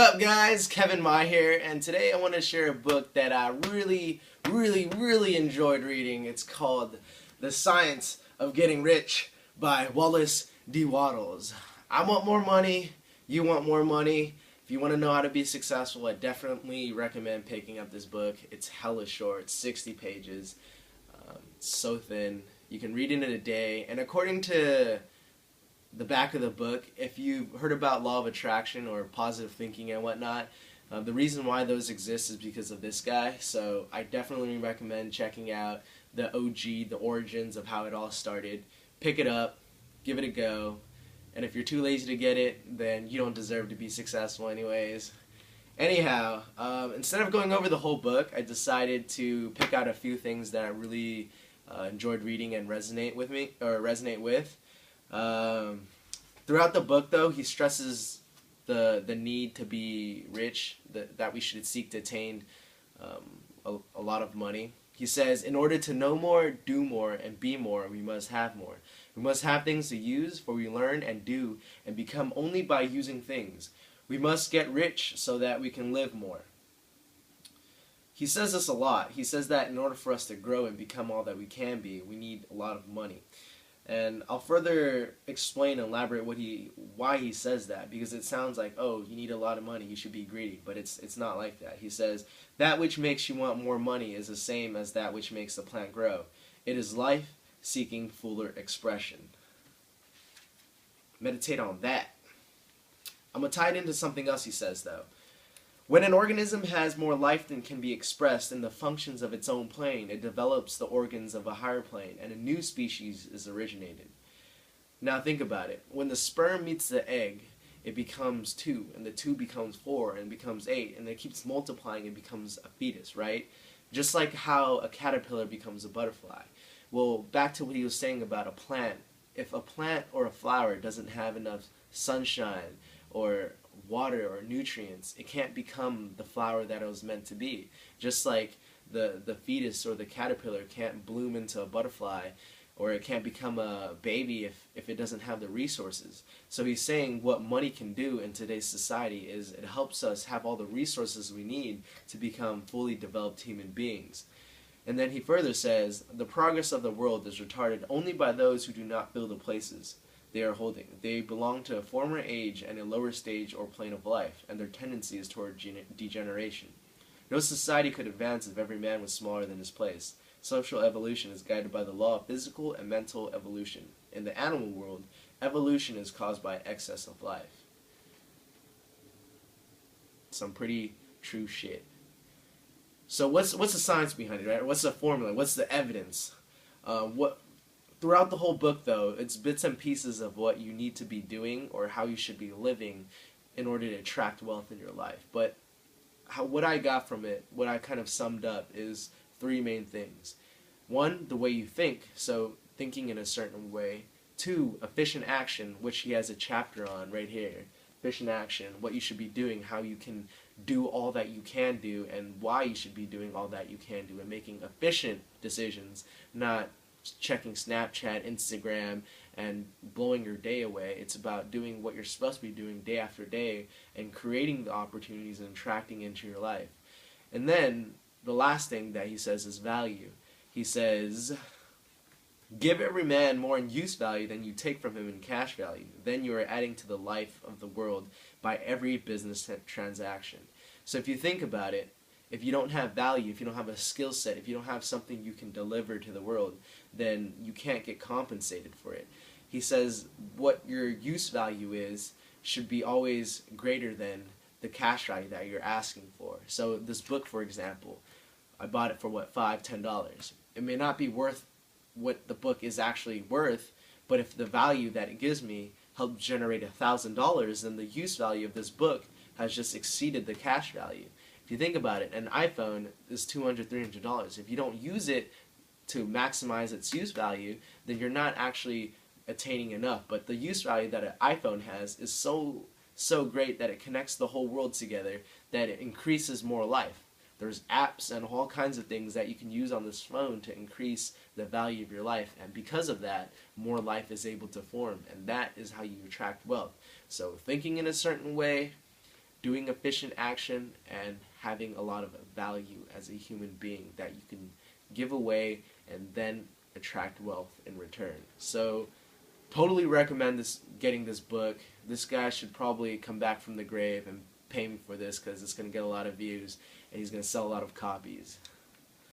up, guys? Kevin Ma here, and today I want to share a book that I really enjoyed reading. It's called The Science of Getting Rich by Wallace D. Wattles. I want more money. You want more money. If you want to know how to be successful, I definitely recommend picking up this book. It's hella short, 60 pages. It's so thin. You can read it in a day, and according to the back of the book, if you've heard about law of attraction or positive thinking and whatnot, the reason why those exist is because of this guy. So I definitely recommend checking out the OG, the origins of how it all started. Pick it up, give it a go, and if you're too lazy to get it, then you don't deserve to be successful anyways. Anyhow, instead of going over the whole book, I decided to pick out a few things that I really enjoyed reading and resonate with. Throughout the book, though, he stresses the need to be rich, that we should seek to attain a lot of money. He says, in order to know more, do more, and be more, we must have more. We must have things to use, for we learn and do and become only by using things. We must get rich so that we can live more. He says this a lot. He says that in order for us to grow and become all that we can be, we need a lot of money. And I'll further explain and elaborate why he says that, because it sounds like, oh, you need a lot of money, you should be greedy, but it's not like that. He says, that which makes you want more money is the same as that which makes the plant grow. It is life seeking fuller expression. Meditate on that. I'm going to tie it into something else he says, though. When an organism has more life than can be expressed in the functions of its own plane, it develops the organs of a higher plane, and a new species is originated. Now think about it. When the sperm meets the egg, it becomes 2, and the 2 becomes 4, and becomes 8, and it keeps multiplying and becomes a fetus, right? Just like how a caterpillar becomes a butterfly. Well, back to what he was saying about a plant. If a plant or a flower doesn't have enough sunshine or water or nutrients, it can't become the flower that it was meant to be. Just like the fetus or the caterpillar can't bloom into a butterfly, or it can't become a baby if it doesn't have the resources. So he's saying what money can do in today's society is it helps us have all the resources we need to become fully developed human beings. And then he further says, the progress of the world is retarded only by those who do not fill the places they are holding. They belong to a former age and a lower stage or plane of life, and their tendency is toward degeneration. No society could advance if every man was smaller than his place. Social evolution is guided by the law of physical and mental evolution. In the animal world, evolution is caused by excess of life. Some pretty true shit. So what's the science behind it, right? What's the formula? What's the evidence? Throughout the whole book, though, it's bits and pieces of what you need to be doing or how you should be living in order to attract wealth in your life. But what I got from it, what I kind of summed up, is 3 main things. 1, the way you think, so thinking in a certain way. 2, efficient action, which he has a chapter on right here. Efficient action, what you should be doing, how you can do all that you can do, and why you should be doing all that you can do, and making efficient decisions, not checking Snapchat, Instagram, and blowing your day away. It's about doing what you're supposed to be doing day after day and creating the opportunities and attracting into your life. And then the last thing that he says is value. He says, give every man more in use value than you take from him in cash value. Then you are adding to the life of the world by every business transaction. So if you think about it, if you don't have value, if you don't have a skill set, if you don't have something you can deliver to the world, then you can't get compensated for it. He says what your use value is should be always greater than the cash value that you're asking for. So this book, for example, I bought it for what, $5, $10. It may not be worth what the book is actually worth, but if the value that it gives me helps generate $1,000, then the use value of this book has just exceeded the cash value. If you think about it, an iPhone is $200, $300. If you don't use it to maximize its use value, then you're not actually attaining enough. But the use value that an iPhone has is so great that it connects the whole world together, that it increases more life. There's apps and all kinds of things that you can use on this phone to increase the value of your life, and because of that, more life is able to form, and that is how you attract wealth. So thinking in a certain way, doing efficient action and having a lot of value as a human being that you can give away and then attract wealth in return. So totally recommend getting this book. This guy should probably come back from the grave and pay me for this because it's going to get a lot of views and he's going to sell a lot of copies.